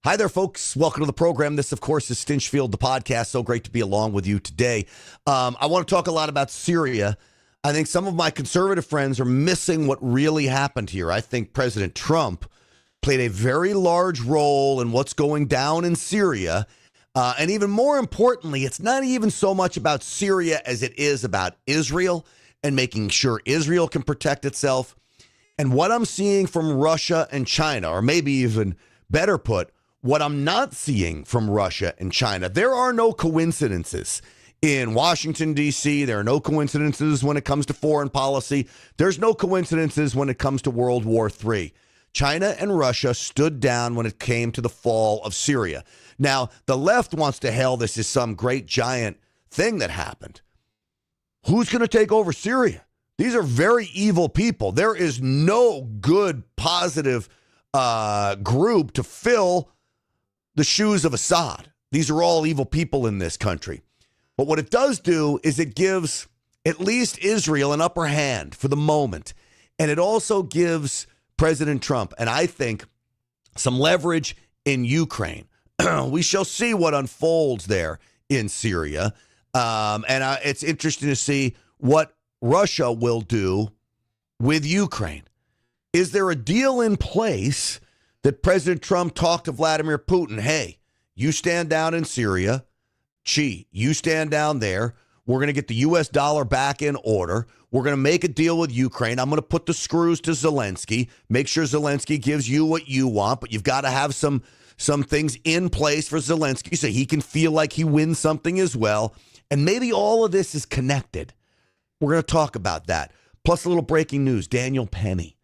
Hi there, folks. Welcome to the program. This, of course, is Stinchfield, the podcast. So great to be along with you today. I want to talk a lot about Syria. I think some of my conservative friends are missing what really happened here. I think President Trump played a very large role in what's going down in Syria. And even more importantly, it's not even so much about Syria as it is about Israel and making sure Israel can protect itself. And what I'm seeing from Russia and China, or maybe even better put, what I'm not seeing from Russia and China. There are no coincidences in Washington, D.C. There are no coincidences when it comes to foreign policy. There's no coincidences when it comes to World War III. China and Russia stood down when it came to the fall of Syria. Now, the left wants to hail this as some great giant thing that happened. Who's going to take over Syria? These are very evil people. There is no good, positive group to fill the shoes of Assad. These are all evil people in this country. But what it does do is it gives at least Israel an upper hand for the moment. And it also gives President Trump, and I think, some leverage in Ukraine. We shall see what unfolds there in Syria. It's interesting to see what Russia will do with Ukraine. Is there a deal in place that President Trump talked to Vladimir Putin? Hey, you stand down in Syria. You stand down there. We're going to get the U.S. dollar back in order. We're going to make a deal with Ukraine. I'm going to put the screws to Zelensky, make sure Zelensky gives you what you want, but you've got to have some things in place for Zelensky so he can feel like he wins something as well. And maybe all of this is connected. We're going to talk about that. Plus a little breaking news. Daniel Penny,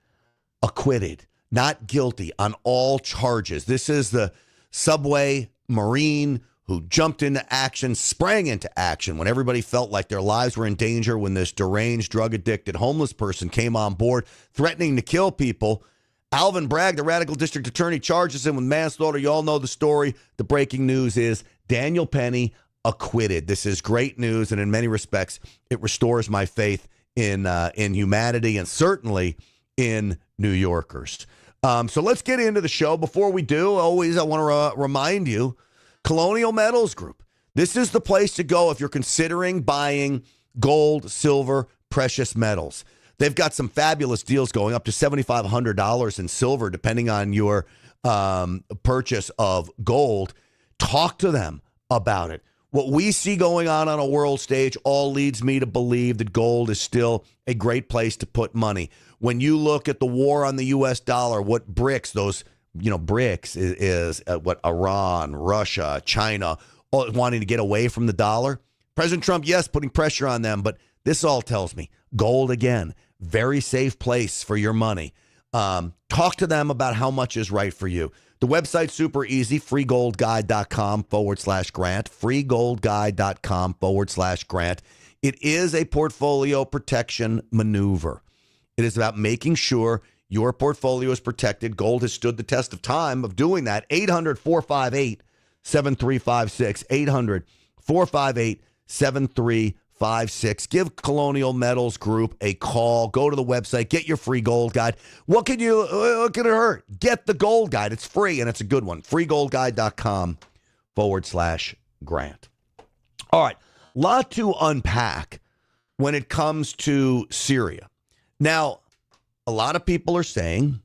acquitted, not guilty on all charges. This is the subway Marine who jumped into action, sprang into action when everybody felt like their lives were in danger, when this deranged, drug-addicted, homeless person came on board, threatening to kill people. Alvin Bragg, the radical district attorney, charges him with manslaughter. You all know the story. The breaking news is Daniel Penny acquitted. This is great news, and in many respects, it restores my faith in humanity and certainly in New Yorkers. So let's get into the show. Before we do, I want to remind you, Colonial Metals Group. This is the place to go if you're considering buying gold, silver, precious metals. They've got some fabulous deals going, up to $7,500 in silver, depending on your purchase of gold. Talk to them about it. What we see going on a world stage all leads me to believe that gold is still a great place to put money. When you look at the war on the U.S. dollar, what BRICS, BRICS is what Iran, Russia, China, all wanting to get away from the dollar. President Trump, yes, putting pressure on them, but this all tells me gold, again, very safe place for your money. Talk to them about how much is right for you. The website's super easy, freegoldguide.com/grant, freegoldguide.com/grant. It is a portfolio protection maneuver. It is about making sure your portfolio is protected. Gold has stood the test of time of doing that. 800-458-7356, 800-458-7356. Give Colonial Metals Group a call. Go to the website. Get your free gold guide. What can it hurt? Get the gold guide. It's free, and it's a good one. freegoldguide.com/grant. All right. Lot to unpack when it comes to Syria. Now, a lot of people are saying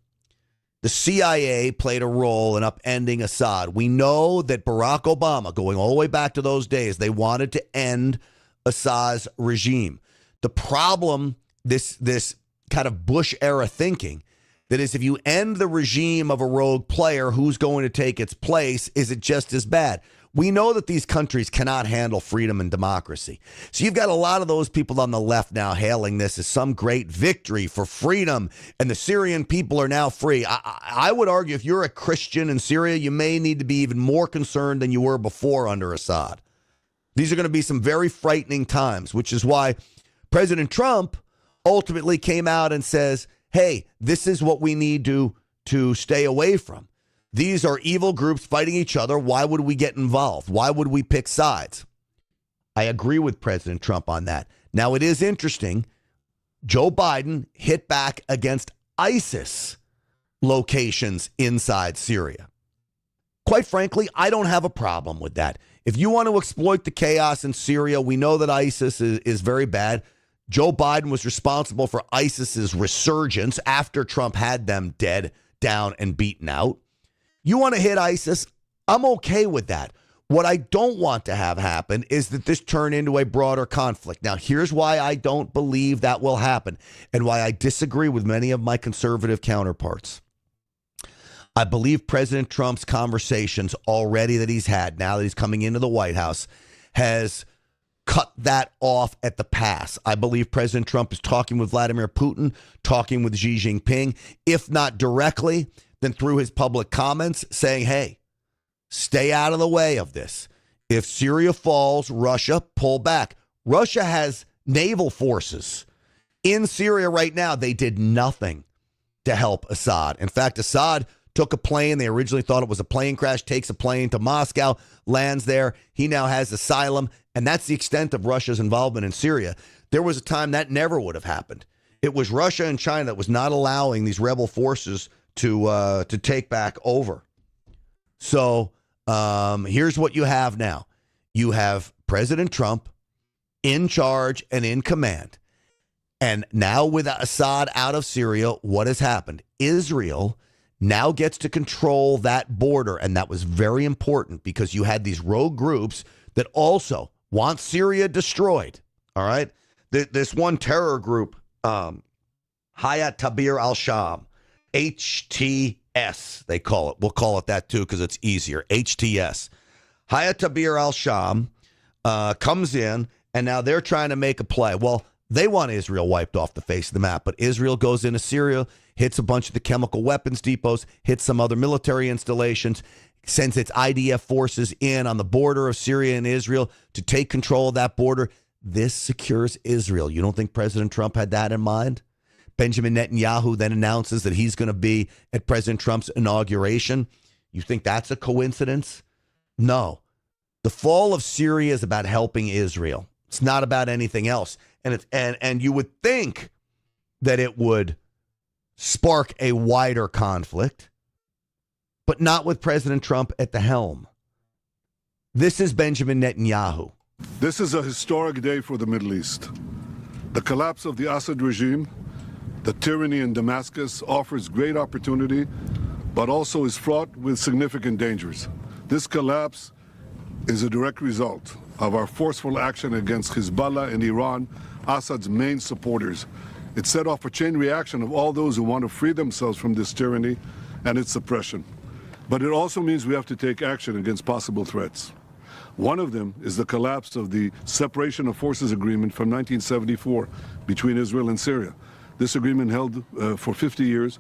the CIA played a role in upending Assad. We know that Barack Obama, going all the way back to those days, they wanted to end Assad's regime. The problem, this kind of Bush-era thinking, that is, if you end the regime of a rogue player, who's going to take its place? Is it just as bad? We know that these countries cannot handle freedom and democracy. So you've got a lot of those people on the left now hailing this as some great victory for freedom, and the Syrian people are now free. I would argue if you're a Christian in Syria, you may need to be even more concerned than you were before under Assad. These are going to be some very frightening times, which is why President Trump ultimately came out and says, hey, this is what we need to stay away from. These are evil groups fighting each other. Why would we get involved? Why would we pick sides? I agree with President Trump on that. Now, it is interesting. Joe Biden hit back against ISIS locations inside Syria. quite frankly, I don't have a problem with that. If you want to exploit the chaos in Syria, we know that ISIS is very bad. Joe Biden was responsible for ISIS's resurgence after Trump had them dead, down, and beaten out. You want to hit ISIS? I'm okay with that. What I don't want to have happen is that this turn into a broader conflict. Now, here's why I don't believe that will happen and why I disagree with many of my conservative counterparts. I believe President Trump's conversations already that he's had now that he's coming into the White House has cut that off at the pass. I believe President Trump is talking with Vladimir Putin, talking with Xi Jinping, if not directly, then through his public comments saying, hey, stay out of the way of this. If Syria falls, Russia, pull back. Russia has naval forces in Syria right now. They did nothing to help Assad. In fact, Assad took a plane. They originally thought it was a plane crash, takes a plane to Moscow, lands there. He now has asylum, and that's the extent of Russia's involvement in Syria. There was a time that never would have happened. It was Russia and China that was not allowing these rebel forces to take back over. So here's what you have now. You have President Trump in charge and in command. And now with Assad out of Syria, what has happened? Israel now gets to control that border. And that was very important because you had these rogue groups that also want Syria destroyed. All right. This one terror group, Hayat Tahrir al-Sham, HTS, they call it. We'll call it that too because it's easier. HTS. Hayat Tahrir al-Sham comes in, and now they're trying to make a play. Well, they want Israel wiped off the face of the map, but Israel goes into Syria, hits a bunch of the chemical weapons depots, hits some other military installations, sends its IDF forces in on the border of Syria and Israel to take control of that border. This secures Israel. You don't think President Trump had that in mind? Benjamin Netanyahu then announces that he's going to be at President Trump's inauguration. You think that's a coincidence? No. The fall of Syria is about helping Israel. It's not about anything else. And you would think that it would spark a wider conflict, but not with President Trump at the helm. This is Benjamin Netanyahu. This is a historic day for the Middle East. The collapse of the Assad regime, the tyranny in Damascus, offers great opportunity, but also is fraught with significant dangers. This collapse is a direct result of our forceful action against Hezbollah and Iran, Assad's main supporters. It set off a chain reaction of all those who want to free themselves from this tyranny and its oppression. But it also means we have to take action against possible threats. One of them is the collapse of the Separation of Forces Agreement from 1974 between Israel and Syria. This agreement held for 50 years.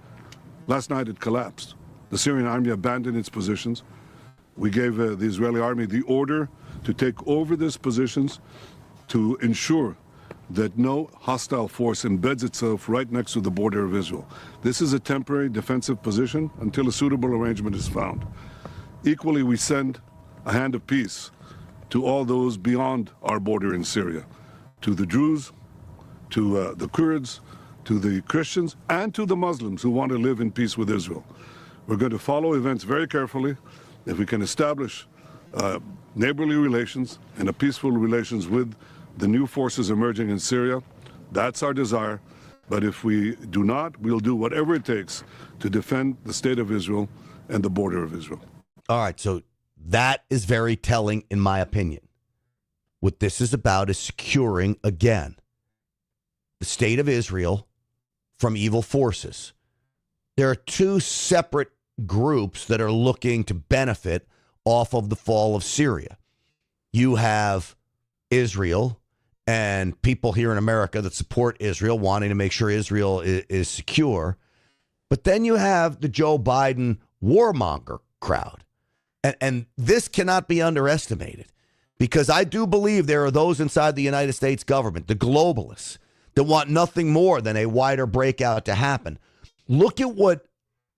Last night it collapsed. The Syrian army abandoned its positions. We gave the Israeli army the order to take over these positions to ensure that no hostile force embeds itself right next to the border of Israel. This is a temporary defensive position until a suitable arrangement is found. Equally, we send a hand of peace to all those beyond our border in Syria, to the Druze, to the Kurds, to the Christians, and to the Muslims who want to live in peace with Israel. We're going to follow events very carefully. If we can establish neighborly relations and a peaceful relations with the new forces emerging in Syria, that's our desire. But if we do not, we'll do whatever it takes to defend the state of Israel and the border of Israel. All right, so that is very telling, in my opinion. What this is about is securing, again, the state of Israel from evil forces. There are two separate groups that are looking to benefit off of the fall of Syria. You have Israel and people here in America that support Israel, wanting to make sure Israel is secure. But then you have the Joe Biden warmonger crowd. And this cannot be underestimated, because I do believe there are those inside the United States government, the globalists, that want nothing more than a wider breakout to happen. Look at what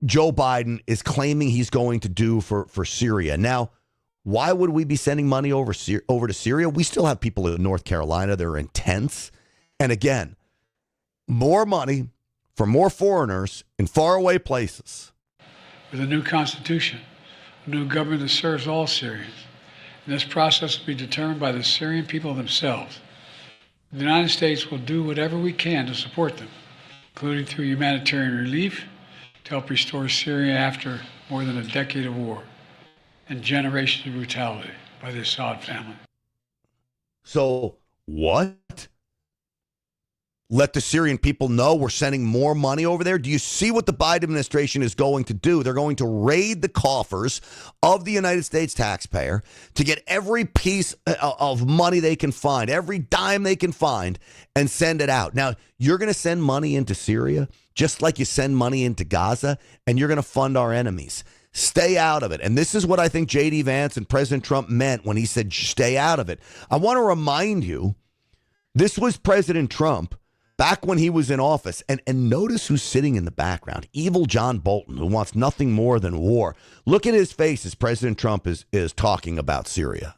Joe Biden is claiming he's going to do for Syria. Now, why would we be sending money over to Syria? We still have people in North Carolina that are intense. And again, more money for more foreigners in faraway places. With a new constitution, a new government that serves all Syrians. And this process will be determined by the Syrian people themselves. The United States will do whatever we can to support them, including through humanitarian relief to help restore Syria after more than a decade of war and generations of brutality by the Assad family. So what? Let the Syrian people know we're sending more money over there? Do you see what the Biden administration is going to do? They're going to raid the coffers of the United States taxpayer to get every piece of money they can find, every dime they can find, and send it out. Now, you're going to send money into Syria just like you send money into Gaza, and you're going to fund our enemies. Stay out of it. And this is what I think J.D. Vance and President Trump meant when he said stay out of it. I want to remind you, this was President Trump back when he was in office. And notice who's sitting in the background. Evil John Bolton, who wants nothing more than war. Look at his face as President Trump is talking about Syria.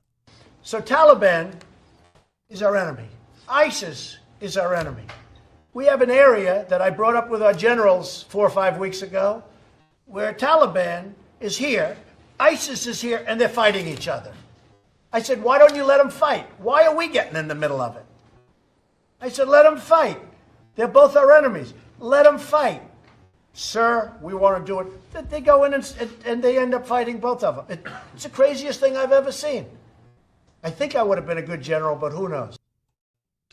So Taliban is our enemy. ISIS is our enemy. We have an area that I brought up with our generals 4 or 5 weeks ago where Taliban is here, ISIS is here, and they're fighting each other. I said, why don't you let them fight? Why are we getting in the middle of it? I said, let them fight. They're both our enemies. Let them fight. Sir, we want to do it. They go in and they end up fighting both of them. It's the craziest thing I've ever seen. I think I would have been a good general, but who knows?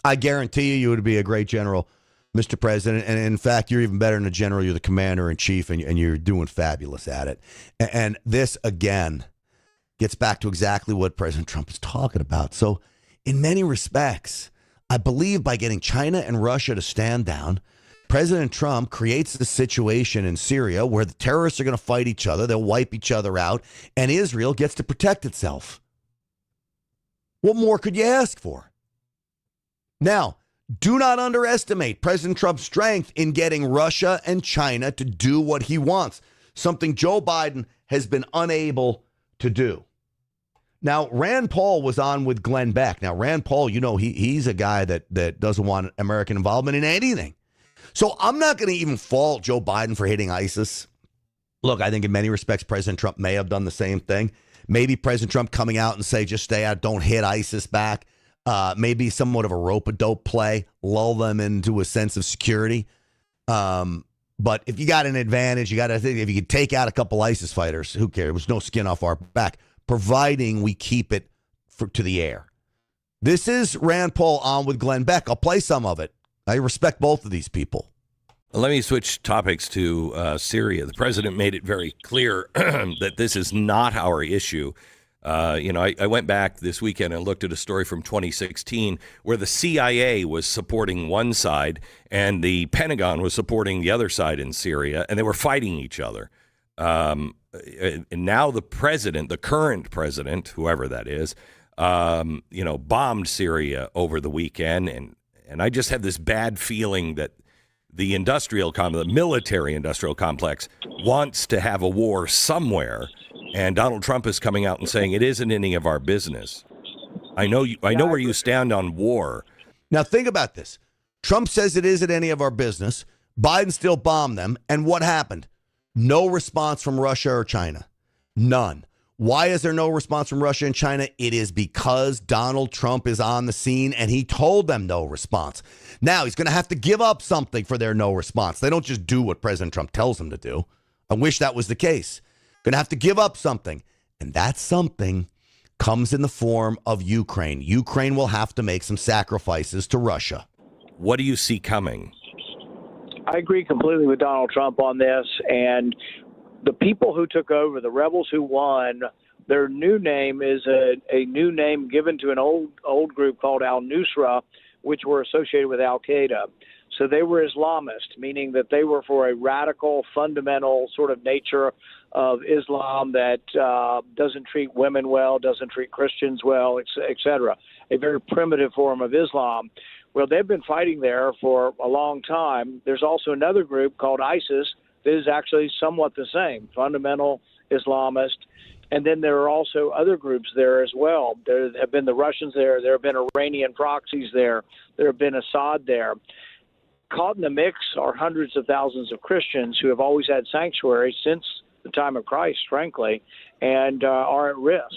I guarantee you would be a great general, Mr. President. And in fact, you're even better than a general. You're the commander in chief, and you're doing fabulous at it. And this, again, gets back to exactly what President Trump is talking about. So in many respects, I believe by getting China and Russia to stand down, President Trump creates the situation in Syria where the terrorists are going to fight each other. They'll wipe each other out, and Israel gets to protect itself. What more could you ask for? Now, do not underestimate President Trump's strength in getting Russia and China to do what he wants, something Joe Biden has been unable to do. Now, Rand Paul was on with Glenn Beck. Now, Rand Paul, you know, he's a guy that doesn't want American involvement in anything. So I'm not going to even fault Joe Biden for hitting ISIS. Look, I think in many respects, President Trump may have done the same thing. Maybe President Trump coming out and say, just stay out, don't hit ISIS back. Maybe somewhat of a rope-a-dope play, lull them into a sense of security. But if you got an advantage, you got to think, if you could take out a couple ISIS fighters, who cares? There's no skin off our back, providing we keep it to the air. This is Rand Paul on with Glenn Beck. I'll play some of it. I respect both of these people. Let me switch topics to Syria. The president made it very clear that this is not our issue. I went back this weekend and looked at a story from 2016 where the CIA was supporting one side and the Pentagon was supporting the other side in Syria, and they were fighting each other. And now the president, the current president, whoever that is, bombed Syria over the weekend. And I just have this bad feeling that the military industrial complex wants to have a war somewhere. And Donald Trump is coming out and saying it isn't any of our business. I know where you stand on war. Now think about this. Trump says it isn't any of our business. Biden still bombed them. And what happened? No response from Russia or China. None. Why is there no response from Russia and China? It is because Donald Trump is on the scene and he told them no response. Now he's going to have to give up something for their no response. They don't just do what President Trump tells them to do. I wish that was the case. Going to have to give up something. And that something comes in the form of Ukraine. Ukraine will have to make some sacrifices to Russia. What do you see coming? I agree completely with Donald Trump on this. And the people who took over, the rebels who won, their new name is a new name given to an old group called al-Nusra, which were associated with al-Qaeda. So they were Islamist, meaning that they were for a radical, fundamental sort of nature of Islam that doesn't treat women well, doesn't treat Christians well, et cetera. A very primitive form of Islam. Well, they've been fighting there for a long time. There's also another group called ISIS that is actually somewhat the same, fundamental Islamist. And then there are also other groups there as well. There have been the Russians there. There have been Iranian proxies there. There have been Assad there. Caught in the mix are hundreds of thousands of Christians who have always had sanctuary since the time of Christ, frankly, and are at risk.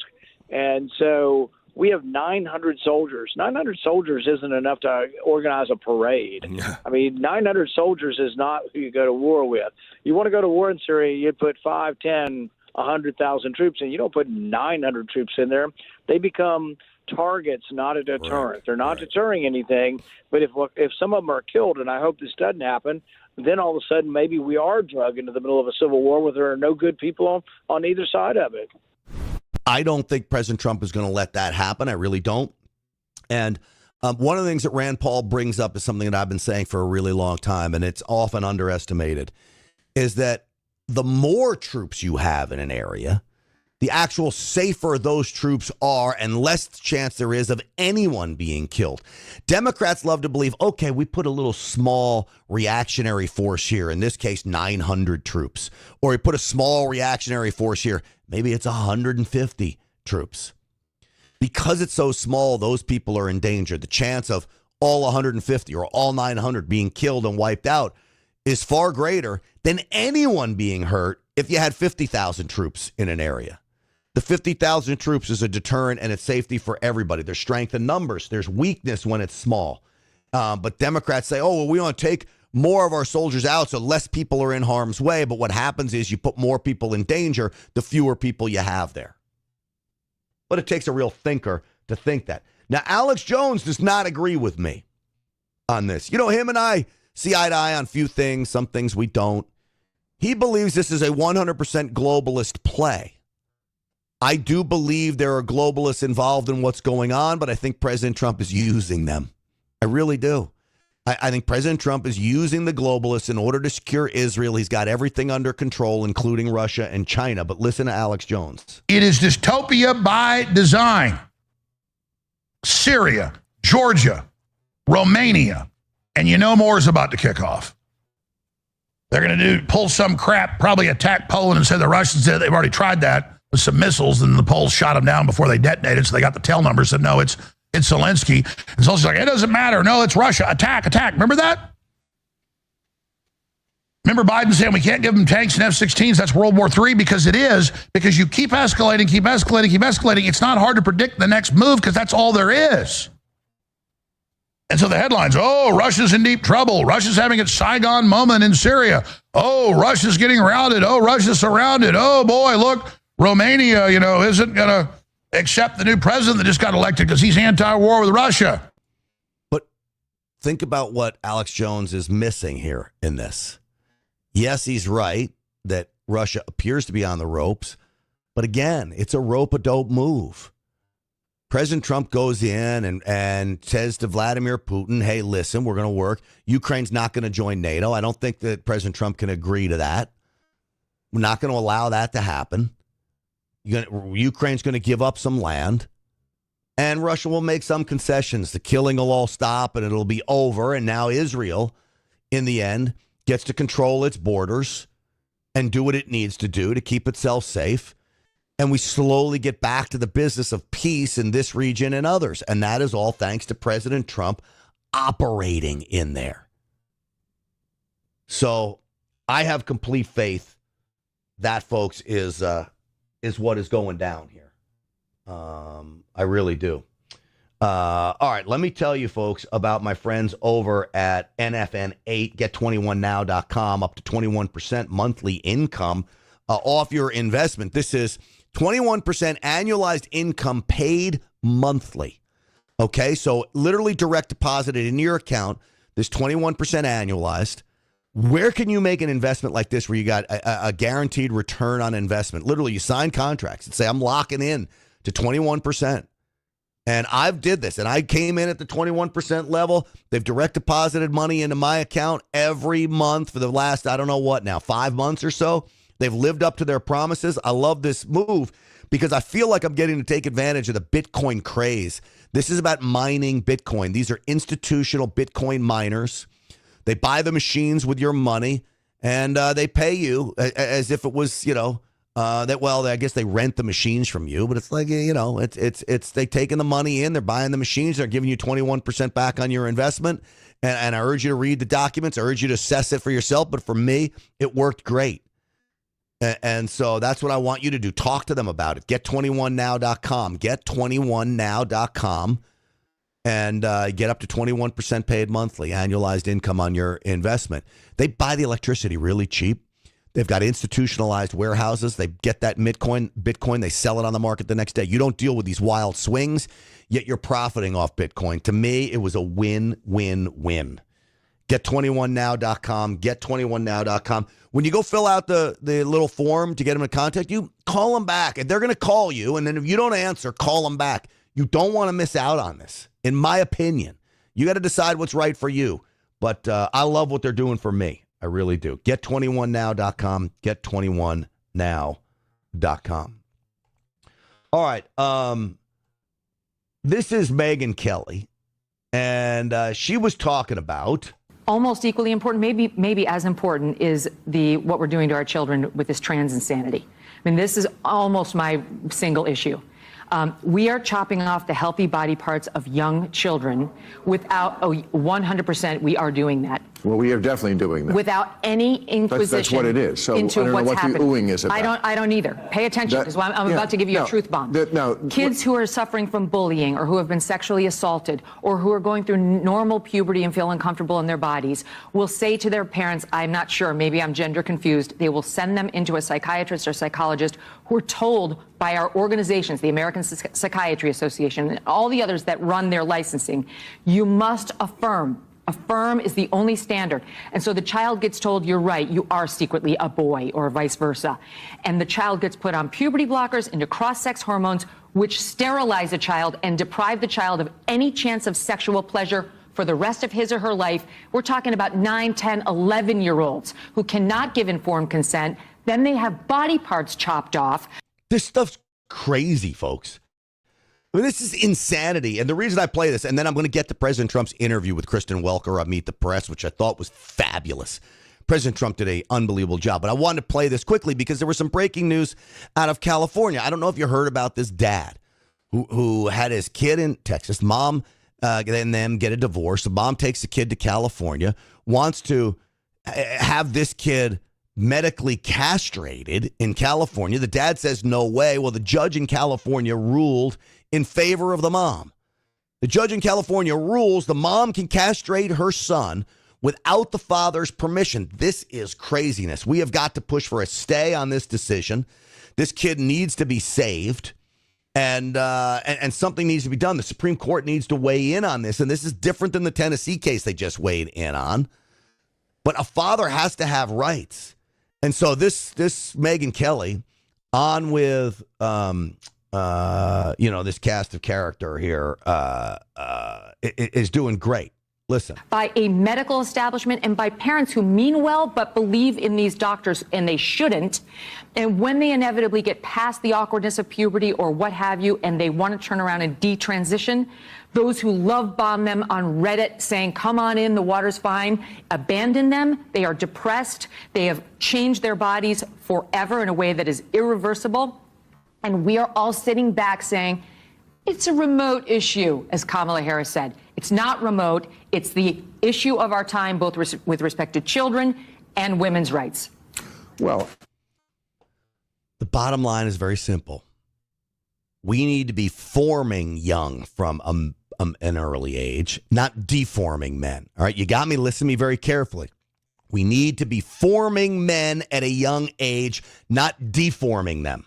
And so we have 900 soldiers. 900 soldiers isn't enough to organize a parade. I mean, 900 soldiers is not who you go to war with. You want to go to war in Syria, you put 5, 10, 100,000 troops in. You don't put 900 troops in there. They become targets, not a deterrent. Right. They're not deterring anything. But if some of them are killed, and I hope this doesn't happen, then all of a sudden maybe we are dragged into the middle of a civil war where there are no good people on either side of it. I don't think President Trump is going to let that happen. I really don't. And one of the things that Rand Paul brings up is something that I've been saying for a really long time, and it's often underestimated, is that the more troops you have in an area, the actual safer those troops are and less chance there is of anyone being killed. Democrats love to believe, okay, we put a little small reactionary force here, in this case, 900 troops, or we put a small reactionary force here. Maybe it's 150 troops. Because it's so small, those people are in danger. The chance of all 150 or all 900 being killed and wiped out is far greater than anyone being hurt if you had 50,000 troops in an area. The 50,000 troops is a deterrent and it's safety for everybody. There's strength in numbers. There's weakness when it's small. But Democrats say, oh, well, we want to take more of our soldiers out so less people are in harm's way. But what happens is you put more people in danger, the fewer people you have there. But it takes a real thinker to think that. Now, Alex Jones does not agree with me on this. You know, him and I see eye to eye on a few things, some things we don't. He believes this is a 100% globalist play. I do believe there are globalists involved in what's going on, but I think President Trump is using them. I really do. I think President Trump is using the globalists in order to secure Israel. He's got everything under control, including Russia and China. But listen to Alex Jones. It is dystopia by design. Syria, Georgia, Romania, and you know more is about to kick off. They're going to pull some crap, probably attack Poland and say the Russians did. They've already tried that with some missiles, and the Poles shot them down before they detonated, so they got the tail number, said, no, it's Zelensky. And Zelensky's like, it doesn't matter. No, it's Russia. Attack. Remember that? Remember Biden saying we can't give them tanks and F-16s? That's World War III, because it is, because you keep escalating. It's not hard to predict the next move because that's all there is. And so the headlines, oh, Russia's in deep trouble. Russia's having its Saigon moment in Syria. Oh, Russia's getting routed. Oh, Russia's surrounded. Oh, boy, look, Romania, isn't going to accept the new president that just got elected because he's anti-war with Russia. But think about what Alex Jones is missing here in this. Yes, he's right that Russia appears to be on the ropes. But again, it's a rope-a-dope move. President Trump goes in and says to Vladimir Putin, hey, listen, we're going to work. Ukraine's not going to join NATO. I don't think that President Trump can agree to that. We're not going to allow that to happen. Ukraine's going to give up some land, and Russia will make some concessions. The killing will all stop, and it'll be over. And now Israel, in the end, gets to control its borders and do what it needs to do to keep itself safe. And we slowly get back to the business of peace in this region and others. And that is all thanks to President Trump operating in there. So I have complete faith that, folks, is what is going down here. I really do. All right, let me tell you, folks, about my friends over at NFN8, get21now.com, up to 21% monthly income off your investment. This is 21% annualized income paid monthly. Okay, so literally direct deposited in your account, this 21% annualized. Where can you make an investment like this where you got a guaranteed return on investment? Literally, you sign contracts and say, I'm locking in to 21%. And I've did this, and I came in at the 21% level. They've direct deposited money into my account every month for the last, I don't know what now, 5 months or so. They've lived up to their promises. I love this move because I feel like I'm getting to take advantage of the Bitcoin craze. This is about mining Bitcoin. These are institutional Bitcoin miners. They buy the machines with your money, and they pay you as if it was, I guess they rent the machines from you, but it's like, it's they taking the money in, they're buying the machines, they're giving you 21% back on your investment. And I urge you to read the documents. I urge you to assess it for yourself. But for me, it worked great. And so that's what I want you to do. Talk to them about it. Get21now.com. Get21now.com. And get up to 21% paid monthly annualized income on your investment. They buy the electricity really cheap. They've got institutionalized warehouses. They get that Bitcoin. They sell it on the market the next day. You don't deal with these wild swings, yet you're profiting off Bitcoin. To me, it was a win-win-win. Get21now.com. Get21now.com. When you go fill out the little form to get them to contact you, call them back. And they're going to call you. And then if you don't answer, call them back. You don't want to miss out on this, in my opinion. You got to decide what's right for you. But I love what they're doing for me. I really do. Get21now.com. Get21now.com. All right. This is Megyn Kelly. And she was talking about... Almost equally important, maybe as important, is what we're doing to our children with this trans insanity. I mean, this is almost my single issue. We are chopping off the healthy body parts of young children without 100%. We are doing that. Well, we are definitely doing that. Without any inquisition. That's what it is. So into I don't know what's what happening. the oohing is about. I don't either. Pay attention, because I'm about to give you a truth bomb. Kids who are suffering from bullying, or who have been sexually assaulted, or who are going through normal puberty and feel uncomfortable in their bodies, will say to their parents, I'm not sure, maybe I'm gender confused. They will send them into a psychiatrist or psychologist who are told by our organizations, the American Psychiatry Association, and all the others that run their licensing, you must affirm. Affirm is the only standard. And so the child gets told, you're right, you are secretly a boy, or vice versa. And the child gets put on puberty blockers, into cross-sex hormones, which sterilize a child and deprive the child of any chance of sexual pleasure for the rest of his or her life. We're talking about 9, 10, 11-year-olds who cannot give informed consent. Then they have body parts chopped off. This stuff's crazy, folks. I mean, this is insanity. And the reason I play this, and then I'm going to get to President Trump's interview with Kristen Welker on Meet the Press, which I thought was fabulous. President Trump did an unbelievable job. But I wanted to play this quickly because there was some breaking news out of California. I don't know if you heard about this dad who had his kid in Texas. Mom and them get a divorce. The mom takes the kid to California, wants to have this kid medically castrated in California. The dad says, no way. Well, the judge in California ruled in favor of the mom. The judge in California rules the mom can castrate her son without the father's permission. This is craziness. We have got to push for a stay on this decision. This kid needs to be saved, and something needs to be done. The Supreme Court needs to weigh in on this, and this is different than the Tennessee case they just weighed in on. But a father has to have rights. And so this Megyn Kelly on with this cast of character here is doing great. Listen. By a medical establishment and by parents who mean well but believe in these doctors, and they shouldn't. And when they inevitably get past the awkwardness of puberty or what have you, and they want to turn around and detransition, those who love bomb them on Reddit saying, come on in, the water's fine, abandon them. They are depressed. They have changed their bodies forever in a way that is irreversible. And we are all sitting back saying, it's a remote issue, as Kamala Harris said. It's not remote. It's the issue of our time, both with respect to children and women's rights. Well, the bottom line is very simple. We need to be forming young from an early age, not deforming men. All right, you got me? Listen to me very carefully. We need to be forming men at a young age, not deforming them.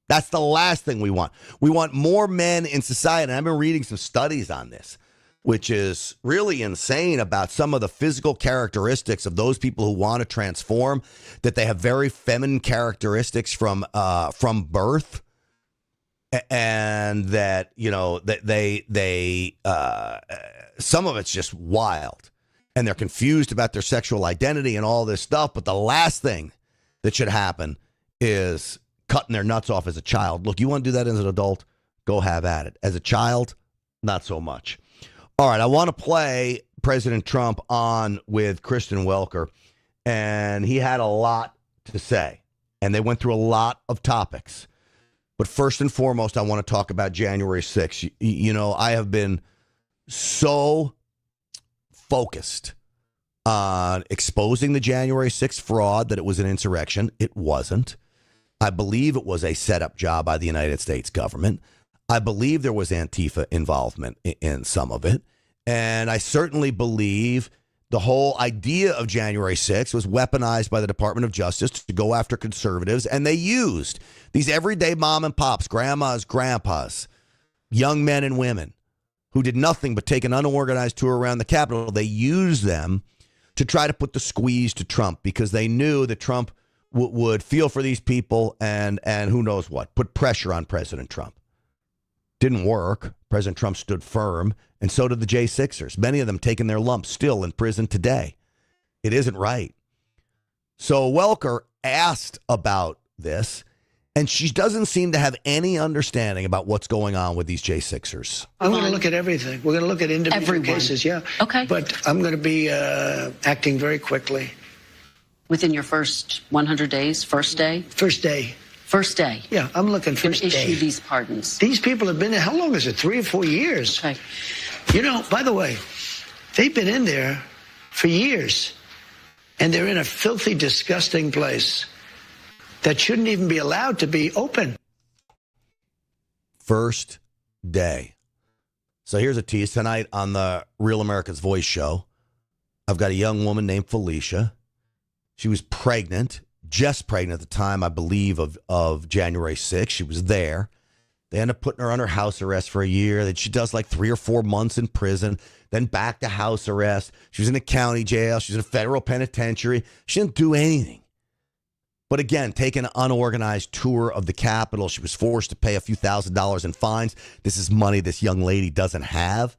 That's the last thing we want. We want more men in society. And I've been reading some studies on this, which is really insane, about some of the physical characteristics of those people who want to transform, that they have very feminine characteristics from birth, and that, that they some of it's just wild, and they're confused about their sexual identity and all this stuff. But the last thing that should happen is cutting their nuts off as a child. Look, you want to do that as an adult? Go have at it. As a child, not so much. All right, I want to play President Trump on with Kristen Welker, and he had a lot to say, and they went through a lot of topics. But first and foremost, I want to talk about January 6th. I have been so focused on exposing the January 6th fraud that it was an insurrection. It wasn't. I believe it was a setup job by the United States government. I believe there was Antifa involvement in some of it. And I certainly believe the whole idea of January 6th was weaponized by the Department of Justice to go after conservatives. And they used these everyday mom and pops, grandmas, grandpas, young men and women who did nothing but take an unorganized tour around the Capitol. They used them to try to put the squeeze to Trump because they knew that Trump would feel for these people and who knows what, put pressure on President Trump. Didn't work. President Trump stood firm, and so did the J6ers. Many of them taking their lumps, still in prison today. It isn't right. So Welker asked about this, and she doesn't seem to have any understanding about what's going on with these J6ers. I'm going to look at everything. We're going to look at individual cases, yeah. Okay. But I'm going to be acting very quickly. Within your first 100 days, first day? First day. First day. Yeah, I'm looking first day. Issue these pardons. These people have been there, how long is it, 3 or 4 years? Okay. You know, by the way, they've been in there for years, and they're in a filthy, disgusting place that shouldn't even be allowed to be open. First day. So here's a tease. Tonight on the Real America's Voice show, I've got a young woman named Felicia. She was pregnant, just pregnant at the time, I believe, of January 6th. She was there. They end up putting her under house arrest for a year. Then she does like 3 or 4 months in prison, then back to house arrest. She was in a county jail. She's in a federal penitentiary. She didn't do anything. But again, take an unorganized tour of the Capitol. She was forced to pay a few $1,000s in fines. This is money this young lady doesn't have.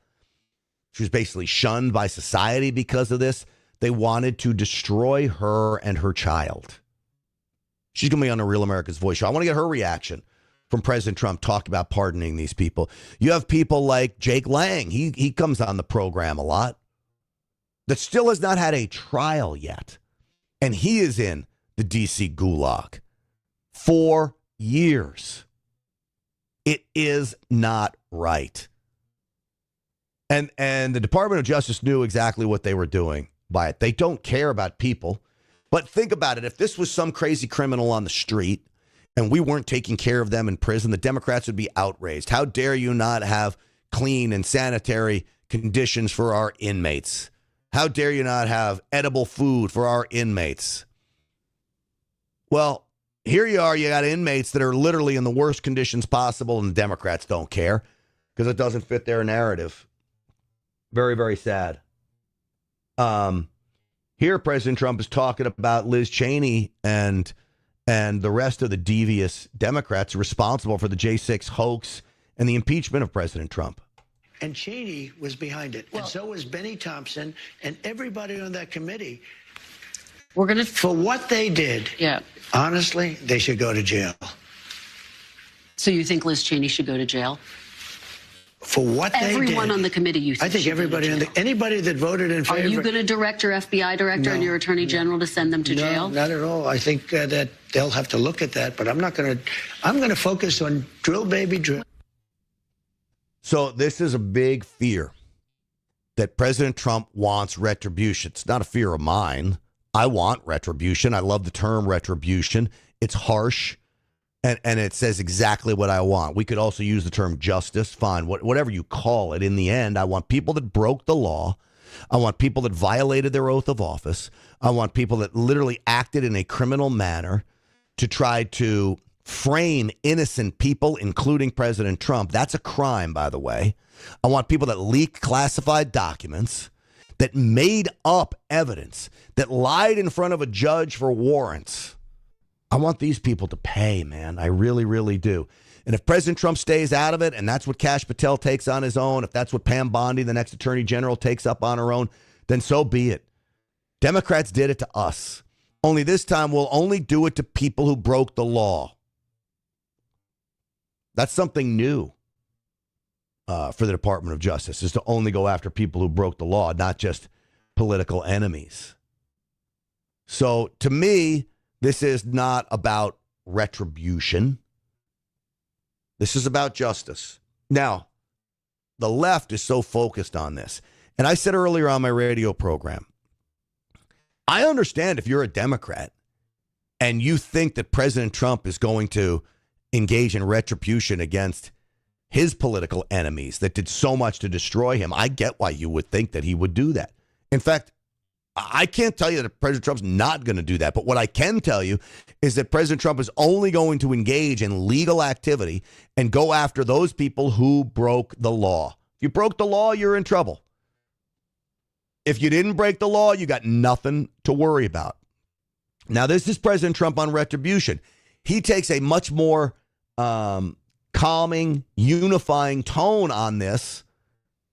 She was basically shunned by society because of this. They wanted to destroy her and her child. She's going to be on the Real America's Voice show. I want to get her reaction from President Trump talking about pardoning these people. You have people like Jake Lang. He comes on the program a lot. That still has not had a trial yet. And he is in the D.C. gulag. 4 years. It is not right. And the Department of Justice knew exactly what they were doing by it. They don't care about people. But think about it. If this was some crazy criminal on the street and we weren't taking care of them in prison, the Democrats would be outraged. How dare you not have clean and sanitary conditions for our inmates? How dare you not have edible food for our inmates? Well, here you are. You got inmates that are literally in the worst conditions possible, and the Democrats don't care because it doesn't fit their narrative. Very, very sad. Here, President Trump is talking about Liz Cheney and the rest of the devious Democrats responsible for the J6 hoax and the impeachment of President Trump. And Cheney was behind it, and so was Benny Thompson and everybody on that committee. For what they did, honestly, they should go to jail. So you think Liz Cheney should go to jail? For what they did. Everyone on the committee, you think? I think everybody anybody that voted in favor. Are you going to direct your FBI director and your attorney general to send them to jail? No, not at all. I think that they'll have to look at that, but I'm not going to. I'm going to focus on drill, baby, drill. So this is a big fear that President Trump wants retribution. It's not a fear of mine. I want retribution. I love the term retribution. It's harsh. And it says exactly what I want. We could also use the term justice. Fine, whatever you call it. In the end, I want people that broke the law. I want people that violated their oath of office. I want people that literally acted in a criminal manner to try to frame innocent people, including President Trump. That's a crime, by the way. I want people that leaked classified documents, that made up evidence, that lied in front of a judge for warrants. I want these people to pay, man. I really, really do. And if President Trump stays out of it, and that's what Kash Patel takes on his own, if that's what Pam Bondi, the next attorney general, takes up on her own, then so be it. Democrats did it to us. Only this time we'll only do it to people who broke the law. That's something new for the Department of Justice, is to only go after people who broke the law, not just political enemies. So to me, this is not about retribution. This is about justice. Now, the left is so focused on this. And I said earlier on my radio program, I understand if you're a Democrat and you think that President Trump is going to engage in retribution against his political enemies that did so much to destroy him, I get why you would think that he would do that. In fact, I can't tell you that President Trump's not going to do that. But what I can tell you is that President Trump is only going to engage in legal activity and go after those people who broke the law. If you broke the law, you're in trouble. If you didn't break the law, you got nothing to worry about. Now, this is President Trump on retribution. He takes a much more calming, unifying tone on this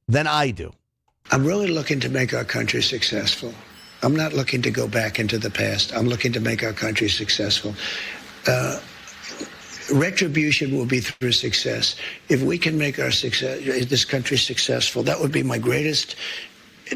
than I do. I'm really looking to make our country successful. I'm not looking to go back into the past. I'm looking to make our country successful. Retribution will be through success. If we can make this country successful, that would be my greatest.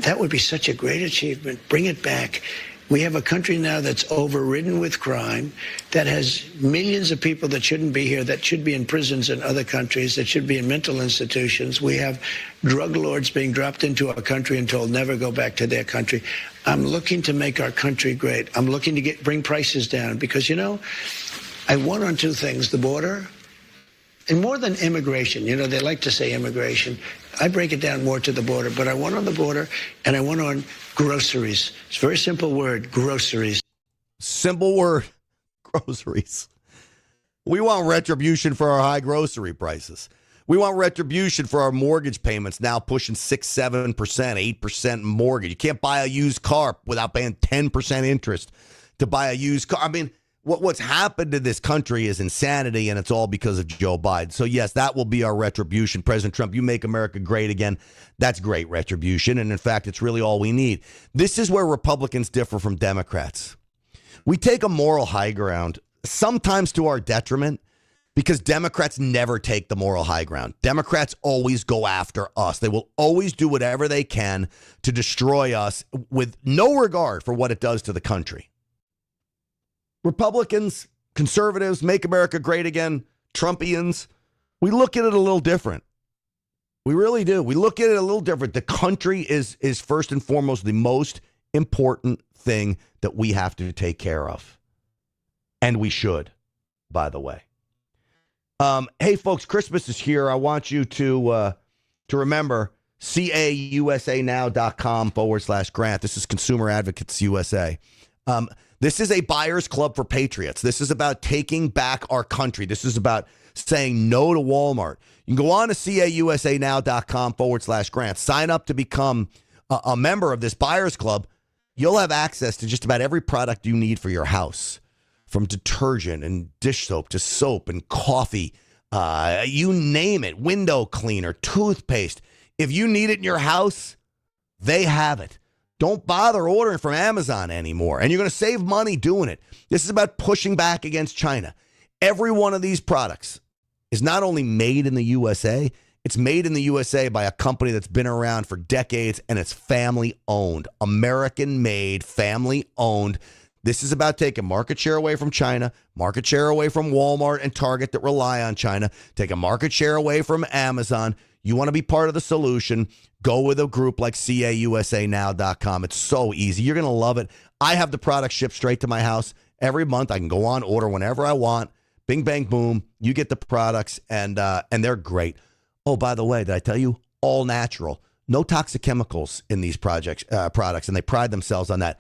That would be such a great achievement. Bring it back. We have a country now that's overridden with crime, that has millions of people that shouldn't be here, that should be in prisons in other countries, that should be in mental institutions. We have drug lords being dropped into our country and told never go back to their country. I'm looking to make our country great. I'm looking to bring prices down because, you know, I won on two things, the border and more than immigration. You know, they like to say immigration. I break it down more to the border, but I won on the border and I won on groceries. It's a very simple word, groceries. Simple word, groceries. We want retribution for our high grocery prices. We want retribution for our mortgage payments now pushing 6, 7%, 8% mortgage. You can't buy a used car without paying 10% interest to buy a used car. I mean, what's happened to this country is insanity, and it's all because of Joe Biden. So, yes, that will be our retribution. President Trump, you make America great again. That's great retribution, and in fact, it's really all we need. This is where Republicans differ from Democrats. We take a moral high ground, sometimes to our detriment, because Democrats never take the moral high ground. Democrats always go after us. They will always do whatever they can to destroy us with no regard for what it does to the country. Republicans, conservatives, make America great again, Trumpians, we look at it a little different. We really do. We look at it a little different. The country is first and foremost the most important thing that we have to take care of. And we should, by the way. Hey, folks, Christmas is here. I want you to remember causanow.com/grant. This is Consumer Advocates USA. This is a buyer's club for patriots. This is about taking back our country. This is about saying no to Walmart. You can go on to causanow.com/grant. Sign up to become a member of this buyer's club. You'll have access to just about every product you need for your house, from detergent and dish soap to soap and coffee. You name it, window cleaner, toothpaste. If you need it in your house, they have it. Don't bother ordering from Amazon anymore. And you're going to save money doing it. This is about pushing back against China. Every one of these products is not only made in the USA, it's made in the USA by a company that's been around for decades, and it's family owned, American made, family owned. This is about taking market share away from China, market share away from Walmart and Target that rely on China, taking market share away from Amazon. You want to be part of the solution, go with a group like causanow.com. It's so easy. You're going to love it. I have the product shipped straight to my house every month. I can go on, order whenever I want. Bing, bang, boom. You get the products, and they're great. Oh, by the way, did I tell you? All natural. No toxic chemicals in these products, and they pride themselves on that.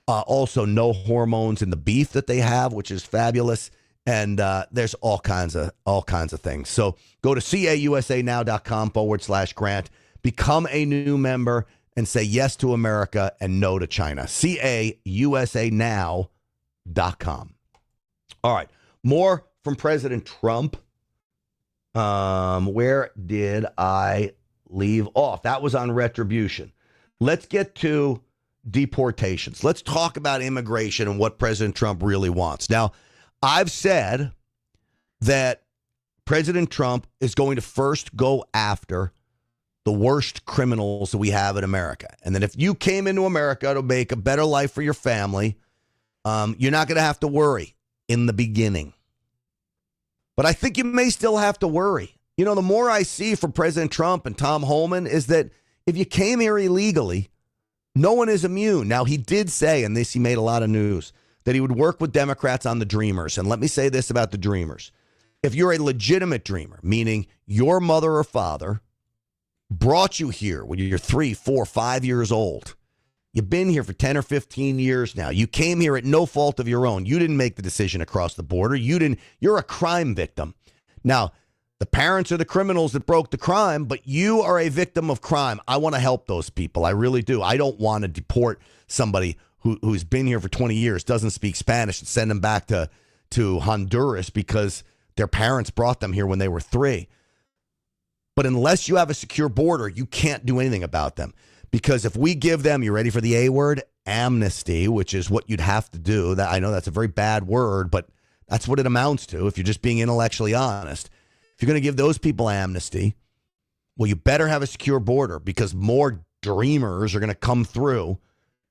Also, no hormones in the beef that they have, which is fabulous. And there's all kinds of things. So go to causanow.com/grant, become a new member, and say yes to America and no to China. causanow.com. All right, more from President Trump. Where did I leave off? That was on retribution. Let's get to deportations. Let's talk about immigration and what President Trump really wants. Now, I've said that President Trump is going to first go after the worst criminals that we have in America. And then if you came into America to make a better life for your family, you're not going to have to worry in the beginning. But I think you may still have to worry. You know, the more I see from President Trump and Tom Homan is that if you came here illegally, no one is immune. Now, he did say, and this he made a lot of news, that he would work with Democrats on the Dreamers. And let me say this about the Dreamers. If you're a legitimate dreamer, meaning your mother or father brought you here when you're 3, 4, 5 years old, you've been here for 10 or 15 years now. You came here at no fault of your own. You didn't make the decision across the border. You're a crime victim. Now, the parents are the criminals that broke the crime, but you are a victim of crime. I want to help those people. I really do. I don't want to deport somebody who's been here for 20 years, doesn't speak Spanish, and send them back to Honduras because their parents brought them here when they were 3. But unless you have a secure border, you can't do anything about them. Because if we give them, you ready for the A word? Amnesty, which is what you'd have to do. That I know that's a very bad word, but that's what it amounts to if you're just being intellectually honest. If you're going to give those people amnesty, well, you better have a secure border because more dreamers are going to come through.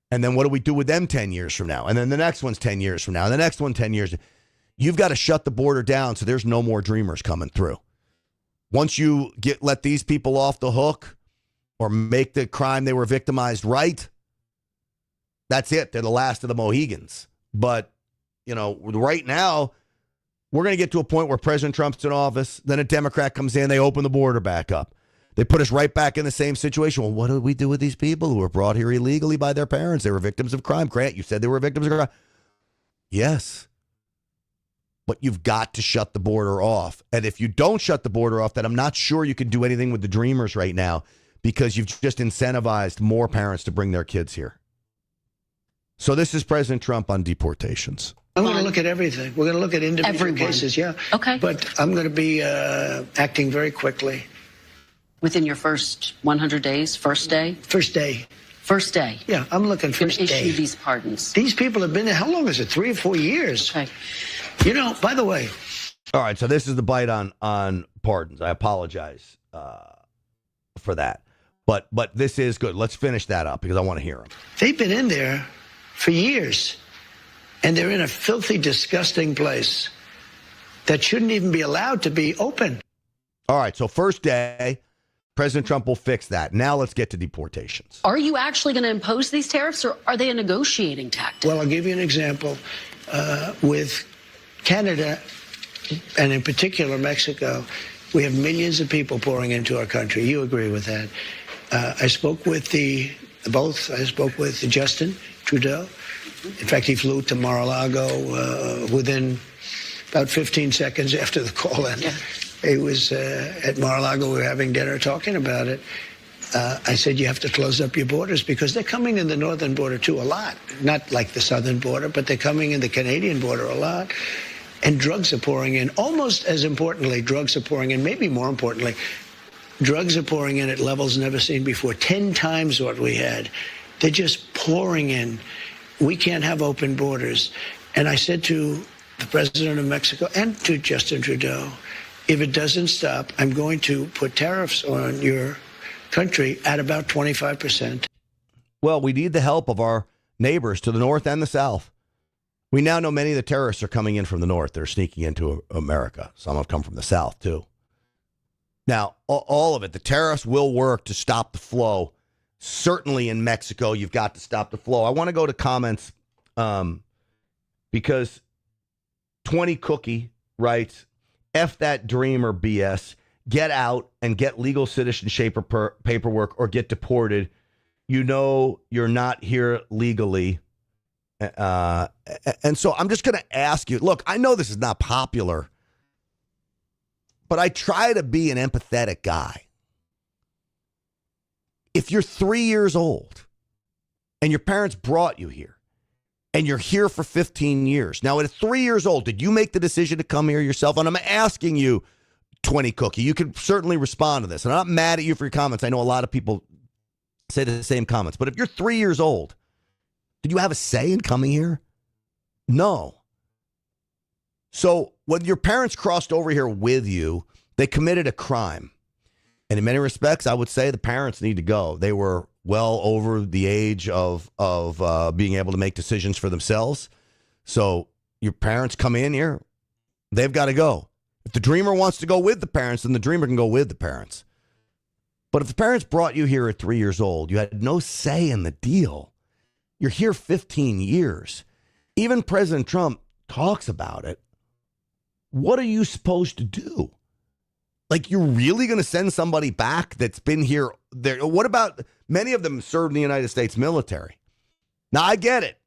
And then what do we do with them 10 years from now? And then the next one's 10 years from now. And the next one 10 years. You've got to shut the border down so there's no more dreamers coming through. Once you let these people off the hook or make the crime they were victimized right, that's it. They're the last of the Mohegans. But, right now, we're going to get to a point where President Trump's in office, then a Democrat comes in, they open the border back up. They put us right back in the same situation. Well, what do we do with these people who were brought here illegally by their parents? They were victims of crime. Grant, you said they were victims of crime. Yes. But you've got to shut the border off. And if you don't shut the border off, then I'm not sure you can do anything with the Dreamers right now because you've just incentivized more parents to bring their kids here. So this is President Trump on deportations. I'm going to look at everything. We're going to look at individual cases, yeah. Okay. But I'm going to be acting very quickly. Within your first 100 days, first day? First day. First day. Yeah, I'm looking first day. Issue these pardons. These people have been there, how long is it, 3 or 4 years? Okay. By the way. All right, so this is the bite on pardons. I apologize for that. But this is good. Let's finish that up because I want to hear them. They've been in there for years, and they're in a filthy, disgusting place that shouldn't even be allowed to be open. All right, so first day, President Trump will fix that. Now let's get to deportations. Are you actually going to impose these tariffs, or are they a negotiating tactic? Well, I'll give you an example. With Canada, and in particular Mexico, we have millions of people pouring into our country. You agree with that? I spoke with I spoke with Justin Trudeau. In fact, he flew to Mar-a-Lago within about 15 seconds after the call ended. Yeah. He was at Mar-a-Lago. We were having dinner talking about it. I said, you have to close up your borders because they're coming in the northern border, too, a lot. Not like the southern border, but they're coming in the Canadian border a lot. And drugs are pouring in. Almost as importantly, drugs are pouring in. Maybe more importantly, drugs are pouring in at levels never seen before, 10 times what we had. They're just pouring in. We can't have open borders. And I said to the president of Mexico and to Justin Trudeau, if it doesn't stop, I'm going to put tariffs on your country at about 25%. Well, we need the help of our neighbors to the north and the south. We now know many of the terrorists are coming in from the north. They're sneaking into America. Some have come from the south, too. Now, all of it, the tariffs will work to stop the flow. Certainly in Mexico, you've got to stop the flow. I want to go to comments because 20 Cookie writes, F that dreamer BS. Get out and get legal citizenship paperwork or get deported. You know you're not here legally. And so I'm just going to ask you, look, I know this is not popular, but I try to be an empathetic guy. If you're 3 years old and your parents brought you here and you're here for 15 years, now at 3 years old, did you make the decision to come here yourself? And I'm asking you, 20 Cookie, you can certainly respond to this. And I'm not mad at you for your comments. I know a lot of people say the same comments. But if you're 3 years old, did you have a say in coming here? No. So when your parents crossed over here with you, they committed a crime. And in many respects, I would say the parents need to go. They were well over the age of being able to make decisions for themselves. So your parents come in here, they've got to go. If the dreamer wants to go with the parents, then the dreamer can go with the parents. But if the parents brought you here at 3 years old, you had no say in the deal. You're here 15 years. even President Trump talks about it. What are you supposed to do? Like, you're really going to send somebody back that's been here? There. What about many of them served in the United States military? Now, I get it.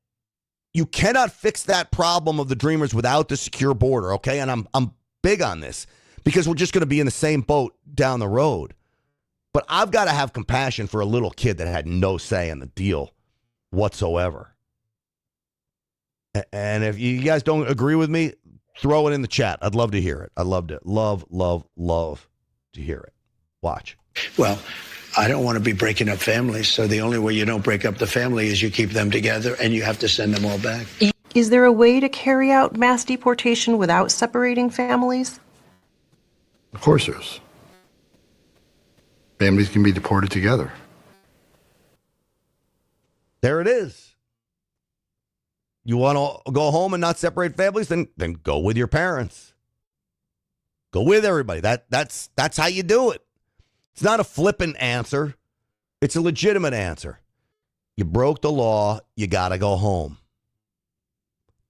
You cannot fix that problem of the Dreamers without the secure border, okay? And I'm big on this because we're just going to be in the same boat down the road. But I've got to have compassion for a little kid that had no say in the deal whatsoever. And if you guys don't agree with me, throw it in the chat. I'd love to hear it. I'd love to hear it. Watch. Well, I don't want to be breaking up families, so the only way you don't break up the family is you keep them together and you have to send them all back. Is there a way to carry out mass deportation without separating families? Of course there is. Families can be deported together. There it is. You want to go home and not separate families? Then go with your parents. Go with everybody. That's how you do it. It's not a flippant answer. It's a legitimate answer. You broke the law. You got to go home.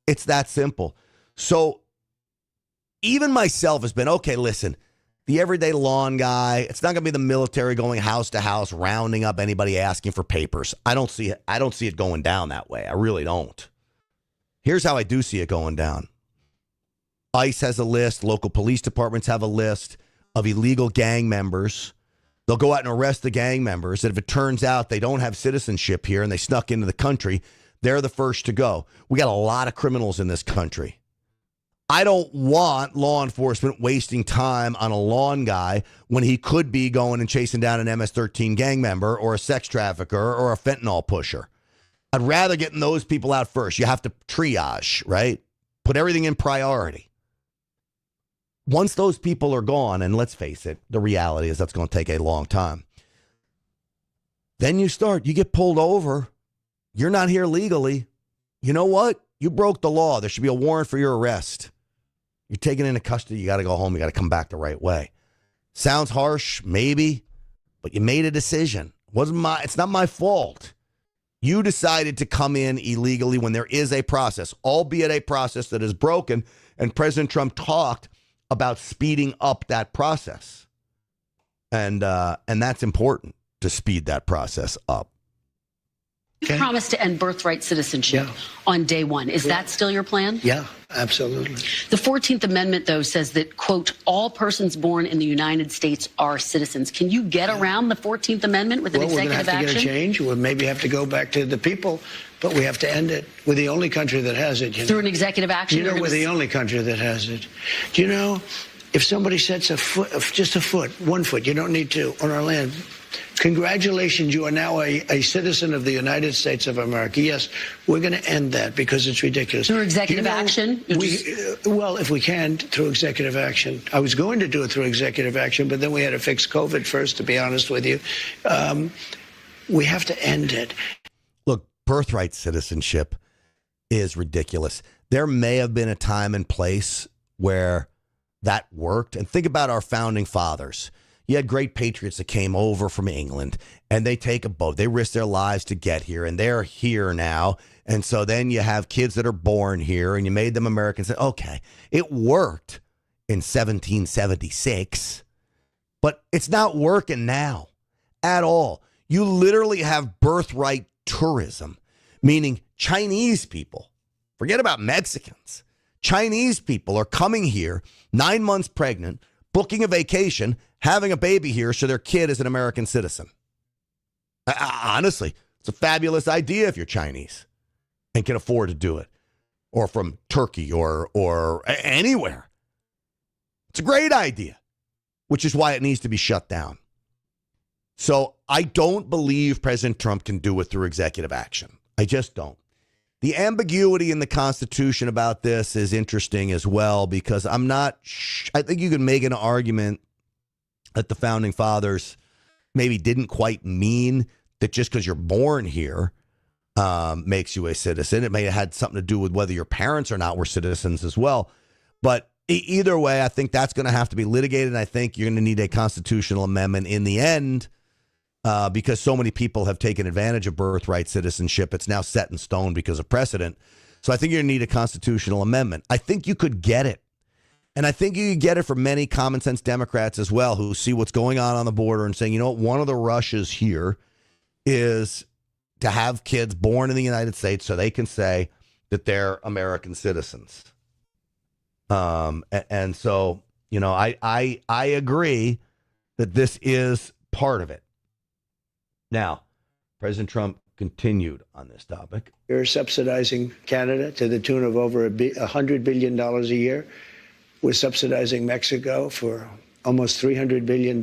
It's that simple. So even myself has been, okay, listen, the everyday lawn guy, it's not going to be the military going house to house, rounding up anybody asking for papers. I don't see it going down that way. I really don't. Here's how I do see it going down. ICE has a list. Local police departments have a list of illegal gang members. They'll go out and arrest the gang members. And if it turns out they don't have citizenship here and they snuck into the country, they're the first to go. We got a lot of criminals in this country. I don't want law enforcement wasting time on a lawn guy when he could be going and chasing down an MS-13 gang member or a sex trafficker or a fentanyl pusher. I'd rather get those people out first. You have to triage, right? Put everything in priority. Once those people are gone, and let's face it, the reality is that's going to take a long time. Then you get pulled over. You're not here legally. You know what? You broke the law. There should be a warrant for your arrest. You're taken into custody. You got to go home. You got to come back the right way. Sounds harsh, maybe, but you made a decision. It's not my fault. You decided to come in illegally when there is a process, albeit a process that is broken. And President Trump talked about speeding up that process. And that's important, to speed that process up. You promised to end birthright citizenship on day one. Is that still your plan? Yeah, absolutely. The 14th Amendment, though, says that, quote, all persons born in the United States are citizens. Can you get around the 14th Amendment with an executive action? We're going to have to get a change. We'll maybe have to go back to the people, but we have to end it. We're the only country that has it. Through an executive action? We're the only country that has it. Do you know, if somebody sets just a foot, 1 foot, you don't need to, on our land, congratulations, you are now a citizen of the United States of America. Yes, we're going to end that because it's ridiculous. Through executive action? Well, if we can, through executive action. I was going to do it through executive action, but then we had to fix COVID first, to be honest with you. We have to end it. Look, birthright citizenship is ridiculous. There may have been a time and place where that worked. And think about our founding fathers. You had great patriots that came over from England, and they take a boat. They risk their lives to get here, and they're here now. And so then you have kids that are born here, and you made them Americans. Okay, it worked in 1776, but it's not working now at all. You literally have birthright tourism, meaning Chinese people, forget about Mexicans. Chinese people are coming here 9 months pregnant, booking a vacation, having a baby here so their kid is an American citizen. Honestly, it's a fabulous idea if you're Chinese and can afford to do it, or from Turkey or anywhere. It's a great idea, which is why it needs to be shut down. So I don't believe President Trump can do it through executive action. I just don't. The ambiguity in the Constitution about this is interesting as well, because I think you can make an argument that the founding fathers maybe didn't quite mean that just because you're born here makes you a citizen. It may have had something to do with whether your parents or not were citizens as well. But either way, I think that's going to have to be litigated. And I think you're going to need a constitutional amendment in the end because so many people have taken advantage of birthright citizenship. It's now set in stone because of precedent. So I think you're going to need a constitutional amendment. I think you could get it. And I think you could get it from many common sense Democrats as well who see what's going on the border and saying, you know what, one of the rushes here is to have kids born in the United States so they can say that they're American citizens. And so, you know, I agree that this is part of it. Now, President Trump continued on this topic. You're subsidizing Canada to the tune of over $100 billion a year. We're subsidizing Mexico for almost $300 billion.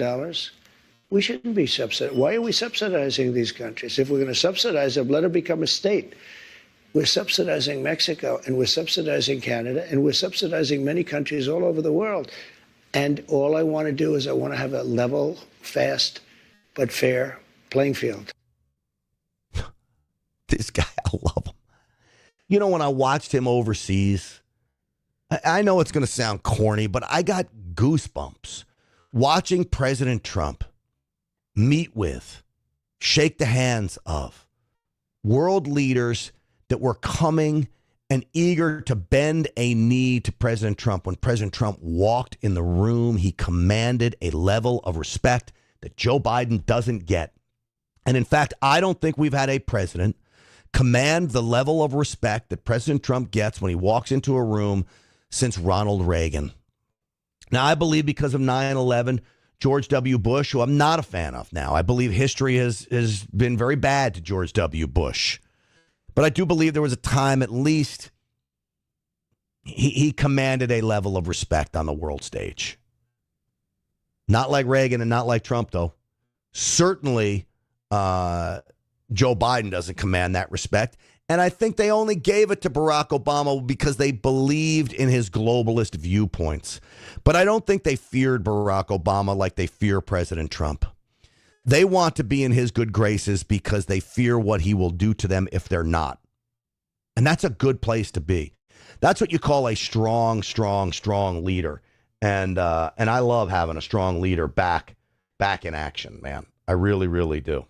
We shouldn't be subsidizing. Why are we subsidizing these countries? If we're going to subsidize them, let them become a state. We're subsidizing Mexico, and we're subsidizing Canada, and we're subsidizing many countries all over the world. And all I want to do is I want to have a level, fast, but fair playing field. This guy, I love him. You know, when I watched him overseas, I know it's going to sound corny, but I got goosebumps watching President Trump meet with, shake the hands of world leaders that were coming and eager to bend a knee to President Trump. When President Trump walked in the room, he commanded a level of respect that Joe Biden doesn't get. And in fact, I don't think we've had a president command the level of respect that President Trump gets when he walks into a room since Ronald Reagan. Now, I believe because of 9/11, George W. Bush, who I'm not a fan of now, I believe history has been very bad to George W. Bush. But I do believe there was a time, at least, he commanded a level of respect on the world stage. Not like Reagan and not like Trump, though. Certainly, Joe Biden doesn't command that respect. And I think they only gave it to Barack Obama because they believed in his globalist viewpoints. But I don't think they feared Barack Obama like they fear President Trump. They want to be in his good graces because they fear what he will do to them if they're not. And that's a good place to be. That's what you call a strong, strong, strong leader. And I love having a strong leader back in action, man. I really, really do.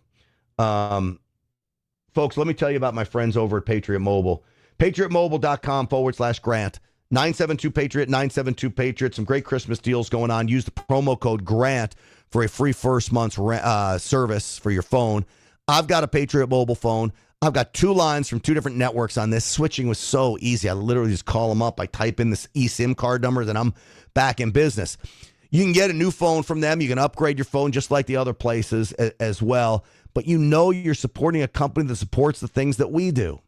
Folks, let me tell you about my friends over at Patriot Mobile. PatriotMobile.com/Grant. 972-PATRIOT, 972-PATRIOT. Some great Christmas deals going on. Use the promo code GRANT for a free first month's service for your phone. I've got a Patriot Mobile phone. I've got two lines from two different networks on this. Switching was so easy. I literally just call them up. I type in this eSIM card number, then I'm back in business. You can get a new phone from them. You can upgrade your phone just like the other places as well. But you know you're supporting a company that supports the things that we do.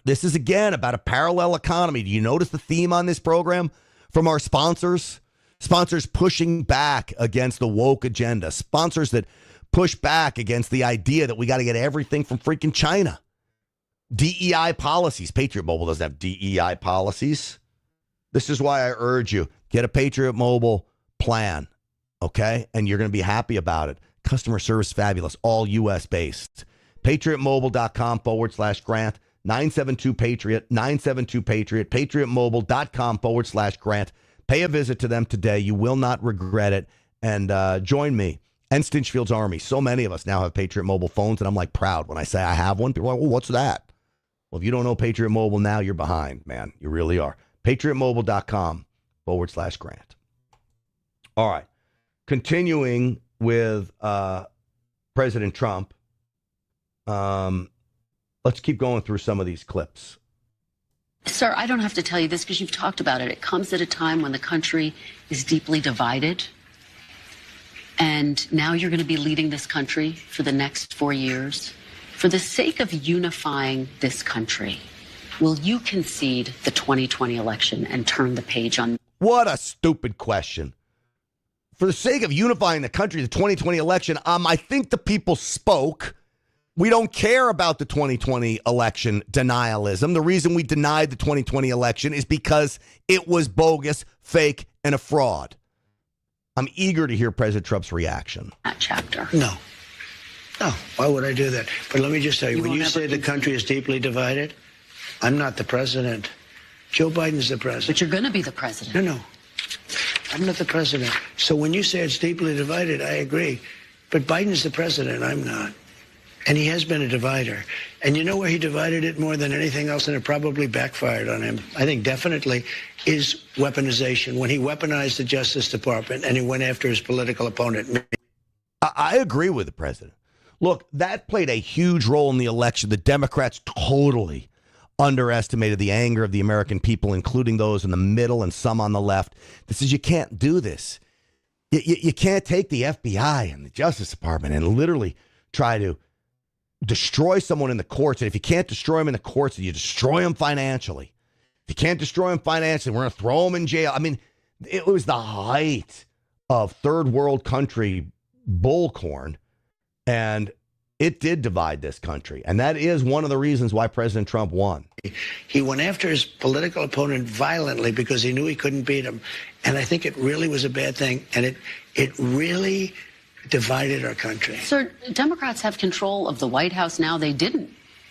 This is, again, about a parallel economy. Do you notice the theme on this program from our sponsors? Sponsors pushing back against the woke agenda. Sponsors that push back against the idea that we got to get everything from freaking China. DEI policies. Patriot Mobile doesn't have DEI policies. This is why I urge you, get a Patriot Mobile plan, okay? And you're going to be happy about it. Customer service fabulous, all U.S. based. PatriotMobile.com/Grant. 972-PATRIOT, 972-PATRIOT, PatriotMobile.com/Grant. Pay a visit to them today. You will not regret it. And join me and Stinchfield's Army. So many of us now have Patriot Mobile phones, and I'm like proud when I say I have one. People are like, well, what's that? Well, if you don't know Patriot Mobile now, you're behind, man. You really are. PatriotMobile.com/Grant. All right. Continuing with President Trump. Let's keep going through some of these clips. Sir, I don't have to tell you this because you've talked about it. It comes at a time when the country is deeply divided. And now you're going to be leading this country for the next 4 years. For the sake of unifying this country, will you concede the 2020 election and turn the page on? What a stupid question. For the sake of unifying the country, the 2020 election, I think the people spoke. We don't care about the 2020 election denialism. The reason we denied the 2020 election is because it was bogus, fake, and a fraud. I'm eager to hear President Trump's reaction. That chapter. No. Why would I do that? But let me just tell you, when you say the country is deeply divided, I'm not the president. Joe Biden's the president. But you're going to be the president. No. I'm not the president. So when you say it's deeply divided, I agree. But Biden's the president. I'm not. And he has been a divider. And you know where he divided it more than anything else, and it probably backfired on him, I think definitely, is weaponization. When he weaponized the Justice Department and he went after his political opponent. I agree with the president. Look, that played a huge role in the election. The Democrats totally underestimated the anger of the American people, including those in the middle and some on the left. This is, you can't do this. You can't take the FBI and the Justice Department and literally try to destroy someone in the courts. And if you can't destroy them in the courts, you destroy them financially. If you can't destroy them financially, we're going to throw them in jail. I mean, it was the height of third world country bullcorn, and it did divide this country. And that is one of the reasons why President Trump won. He went after his political opponent violently because he knew he couldn't beat him. And I think it really was a bad thing. And it really divided our country. Sir, Democrats have control of the White House now. They didn't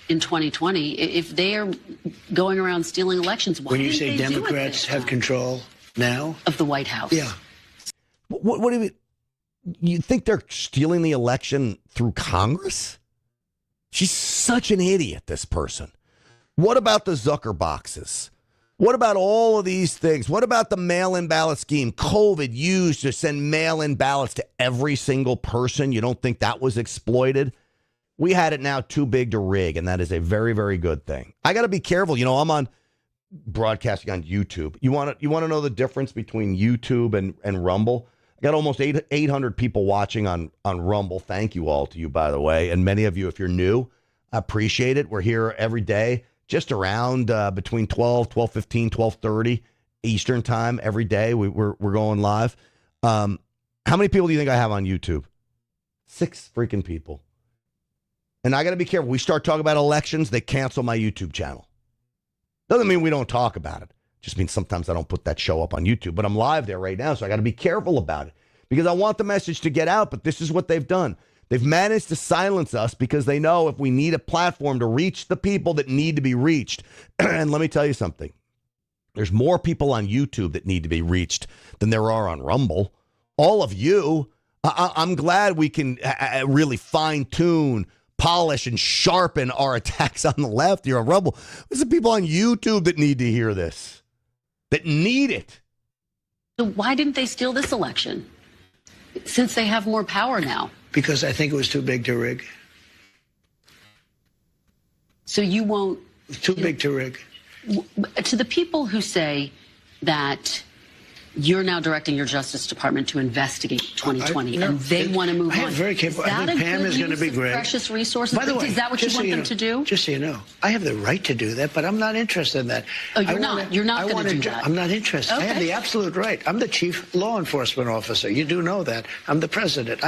in 2020. If they are going around stealing elections, why when you didn't say they Democrats have control now? Of the White House. Yeah. What do you think they're stealing the election through Congress? She's such an idiot, this person. What about the Zucker boxes? What about all of these things? What about the mail-in ballot scheme? COVID used to send mail-in ballots to every single person. You don't think that was exploited? We had it now too big to rig, and that is a very, very good thing. I got to be careful. You know, I'm on broadcasting on YouTube. You want to know the difference between YouTube and Rumble? I got almost 800 people watching on Rumble. Thank you all to you, by the way. And many of you, if you're new, I appreciate it. We're here every day, just around between 12:15, 12:30 Eastern time every day. We're going live. How many people do you think I have on YouTube? 6 freaking people. And I got to be careful. We start talking about elections, they cancel my YouTube channel. Doesn't mean we don't talk about it. Just means sometimes I don't put that show up on YouTube, but I'm live there right now, so I got to be careful about it because I want the message to get out, but this is what they've done. They've managed to silence us because they know if we need a platform to reach the people that need to be reached. And let me tell you something. There's more people on YouTube that need to be reached than there are on Rumble. All of you, I'm glad we can really fine-tune, polish, and sharpen our attacks on the left here on Rumble. There's some people on YouTube that need to hear this, that need it. So why didn't they steal this election? Since they have more power now. Because I think it was too big to rig. So you won't... Too big to rig. To the people who say that you're now directing your Justice Department to investigate 2020, and they want to move on. Very capable. I think Pam is going to be great. Precious resources. By the way, is that what you want them to do? Just so you know, I have the right to do that, but I'm not interested in that. Oh, you're not. You're not going to do that. I'm not interested. Okay. I have the absolute right. I'm the chief law enforcement officer. You do know that. I'm the president.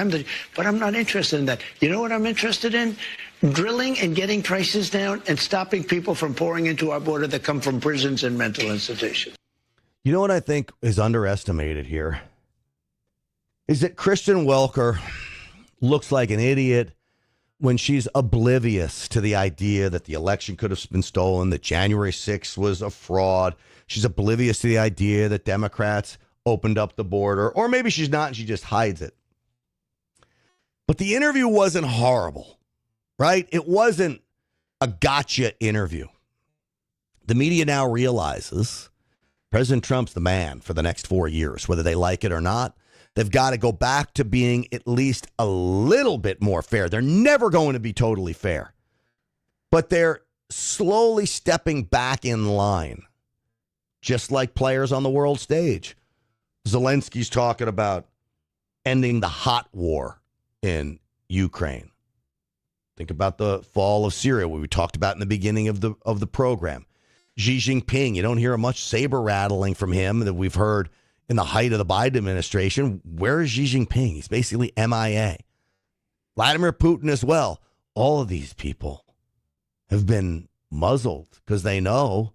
But I'm not interested in that. You know what I'm interested in? Drilling and getting prices down and stopping people from pouring into our border that come from prisons and mental institutions. You know what I think is underestimated here is that Kristen Welker looks like an idiot when she's oblivious to the idea that the election could have been stolen, that January 6th was a fraud. She's oblivious to the idea that Democrats opened up the border, or maybe she's not and she just hides it. But the interview wasn't horrible, right? It wasn't a gotcha interview. The media now realizes President Trump's the man for the next 4 years, whether they like it or not. They've got to go back to being at least a little bit more fair. They're never going to be totally fair, but they're slowly stepping back in line, just like players on the world stage. Zelensky's talking about ending the hot war in Ukraine. Think about the fall of Syria, what we talked about in the beginning of the program. Xi Jinping, you don't hear much saber rattling from him that we've heard in the height of the Biden administration. Where is Xi Jinping? He's basically MIA. Vladimir Putin as well. All of these people have been muzzled because they know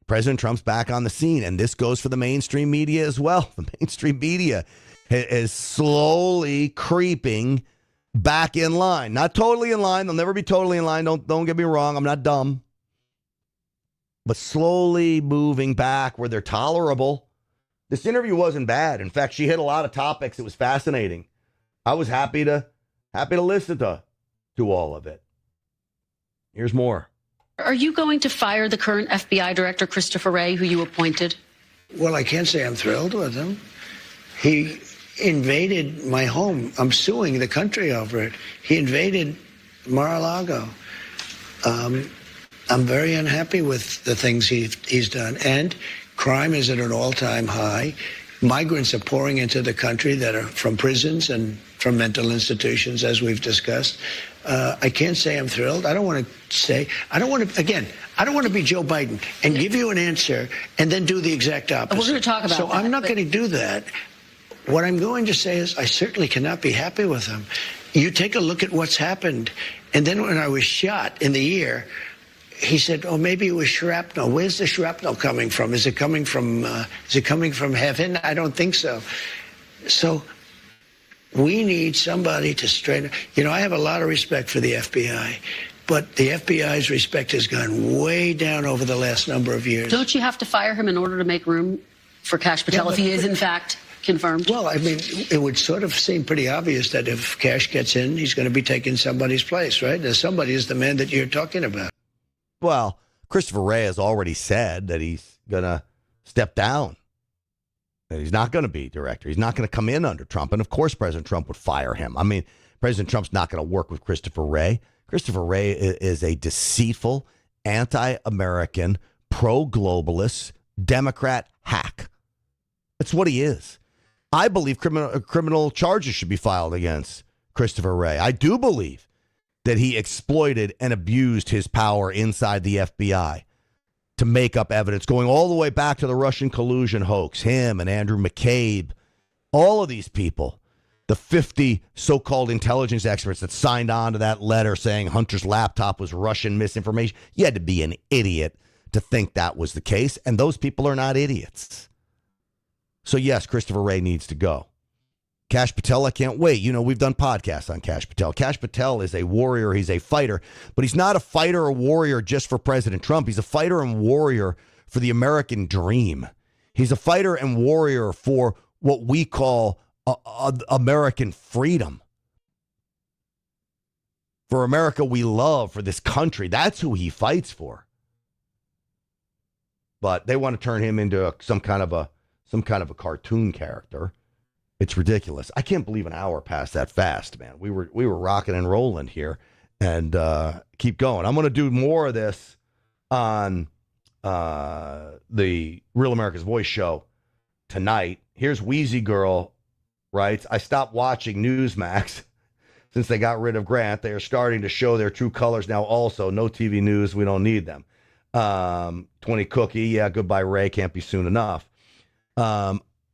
President Trump's back on the scene. And this goes for the mainstream media as well. The mainstream media is slowly creeping back in line. Not totally in line. They'll never be totally in line. Don't get me wrong. I'm not dumb. But slowly moving back where they're tolerable. This interview wasn't bad. In fact, she hit a lot of topics. It was fascinating. I was happy to listen to to all of it. Here's more. Are you going to fire the current FBI director, Christopher Wray, who you appointed? Well, I can't say I'm thrilled with him. He invaded my home. I'm suing the country over it. He invaded Mar-a-Lago. I'm very unhappy with the things he's done. And crime is at an all-time high. Migrants are pouring into the country that are from prisons and from mental institutions, as we've discussed. I can't say I'm thrilled. I don't want to be Joe Biden and give you an answer and then do the exact opposite. We're going to talk about So that, I'm not going to do that. What I'm going to say is I certainly cannot be happy with him. You take a look at what's happened. And then when I was shot in the ear, he said, oh, maybe it was shrapnel. Where's the shrapnel coming from? Is it coming from heaven? I don't think so. So we need somebody to straighten. You know, I have a lot of respect for the FBI, but the FBI's respect has gone way down over the last number of years. Don't you have to fire him in order to make room for Kash Patel if he is, in fact, confirmed? Well, I mean, it would sort of seem pretty obvious that if Kash gets in, he's going to be taking somebody's place, right? And somebody is the man that you're talking about. Well, Christopher Wray has already said that he's going to step down. That he's not going to be director. He's not going to come in under Trump. And, of course, President Trump would fire him. I mean, President Trump's not going to work with Christopher Wray. Christopher Wray is a deceitful, anti-American, pro-globalist, Democrat hack. That's what he is. I believe criminal charges should be filed against Christopher Wray. I do believe that he exploited and abused his power inside the FBI to make up evidence, going all the way back to the Russian collusion hoax, him and Andrew McCabe, all of these people, the 50 so-called intelligence experts that signed on to that letter saying Hunter's laptop was Russian misinformation. You had to be an idiot to think that was the case, and those people are not idiots. So, yes, Christopher Wray needs to go. Kash Patel, I can't wait. You know, we've done podcasts on Kash Patel. Kash Patel is a warrior. He's a fighter, but he's not a fighter or warrior just for President Trump. He's a fighter and warrior for the American dream. He's a fighter and warrior for what we call American freedom. For America we love, for this country. That's who he fights for. But they want to turn him into some kind of a cartoon character. It's ridiculous. I can't believe an hour passed that fast, man. We were rocking and rolling here, and keep going. I'm going to do more of this on the Real America's Voice show tonight. Here's Wheezy Girl writes, I stopped watching Newsmax since they got rid of Grant. They are starting to show their true colors now also. No TV news. We don't need them. 20 Cookie. Yeah, goodbye, Ray. Can't be soon enough.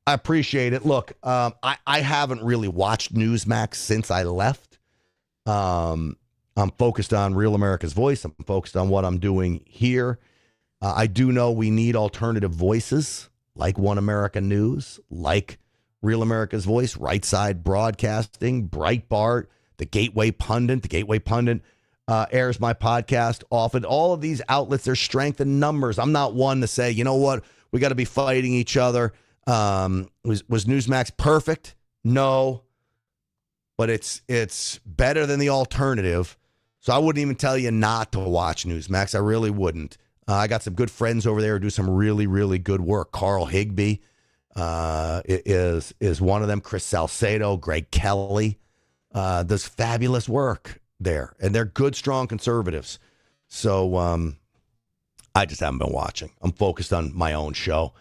I appreciate it. Look, I haven't really watched Newsmax since I left. I'm focused on Real America's Voice. I'm focused on what I'm doing here. I do know we need alternative voices like One America News, like Real America's Voice, Right Side Broadcasting, Breitbart, The Gateway Pundit. The Gateway Pundit airs my podcast often. All of these outlets, there's strength in numbers. I'm not one to say, you know what, we got to be fighting each other. Was Newsmax perfect? No, but it's better than the alternative. So I wouldn't even tell you not to watch Newsmax. I really wouldn't. I got some good friends over there who do some really, really good work. Carl Higbee is one of them. Chris Salcedo, Greg Kelly does fabulous work there, and they're good, strong conservatives. So I just haven't been watching. I'm focused on my own show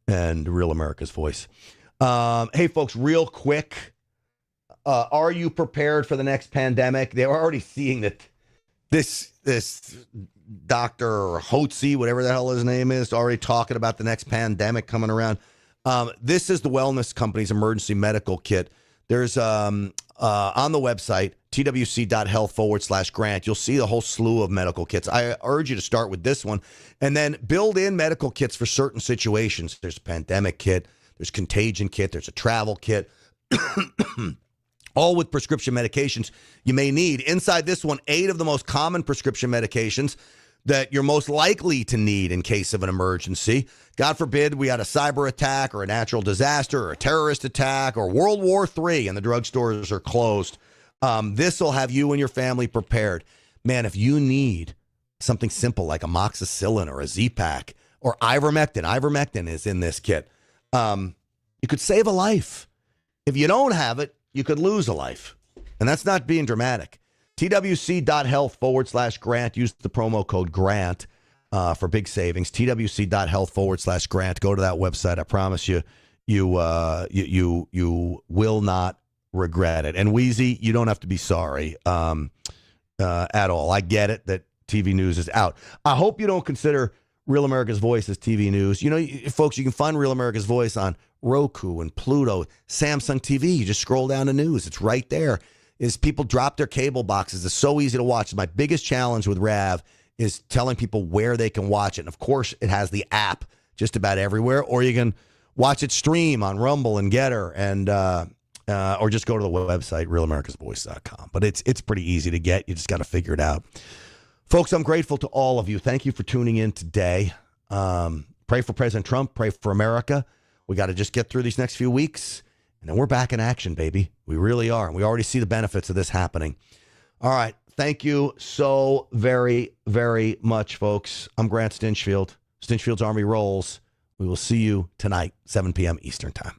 and Real America's Voice. Hey, folks, real quick. Are you prepared for the next pandemic? They're already seeing that this Dr. Hotze, whatever the hell his name is, already talking about the next pandemic coming around. This is the Wellness Company's emergency medical kit. There's on the website, twc.health/grant, you'll see a whole slew of medical kits. I urge you to start with this one and then build in medical kits for certain situations. There's a pandemic kit, there's contagion kit, there's a travel kit, all with prescription medications you may need. Inside this one, 8 of the most common prescription medications that you're most likely to need in case of an emergency. God forbid we had a cyber attack or a natural disaster or a terrorist attack or World War III and the drugstores are closed. This will have you and your family prepared. Man, if you need something simple like amoxicillin or a Z-Pack or ivermectin is in this kit. You could save a life. If you don't have it, you could lose a life. And that's not being dramatic. TWC.health/grant. Use the promo code GRANT for big savings. TWC.health/grant. Go to that website. I promise you, you will not regret it. And Wheezy, you don't have to be sorry at all. I get it that TV news is out. I hope you don't consider Real America's Voice as TV news. You know, folks, you can find Real America's Voice on Roku and Pluto, Samsung TV. You just scroll down to news. It's right there. Is people drop their cable boxes. It's so easy to watch. My biggest challenge with Rav is telling people where they can watch it. And of course, it has the app just about everywhere, or you can watch it stream on Rumble and Getter, and or just go to the website, realamericasvoice.com. But it's pretty easy to get. You just got to figure it out. Folks, I'm grateful to all of you. Thank you for tuning in today. Pray for President Trump. Pray for America. We got to just get through these next few weeks, and then we're back in action, baby. We really are. And we already see the benefits of this happening. All right. Thank you so very, very much, folks. I'm Grant Stinchfield. Stinchfield's Army rolls. We will see you tonight, 7 p.m. Eastern Time.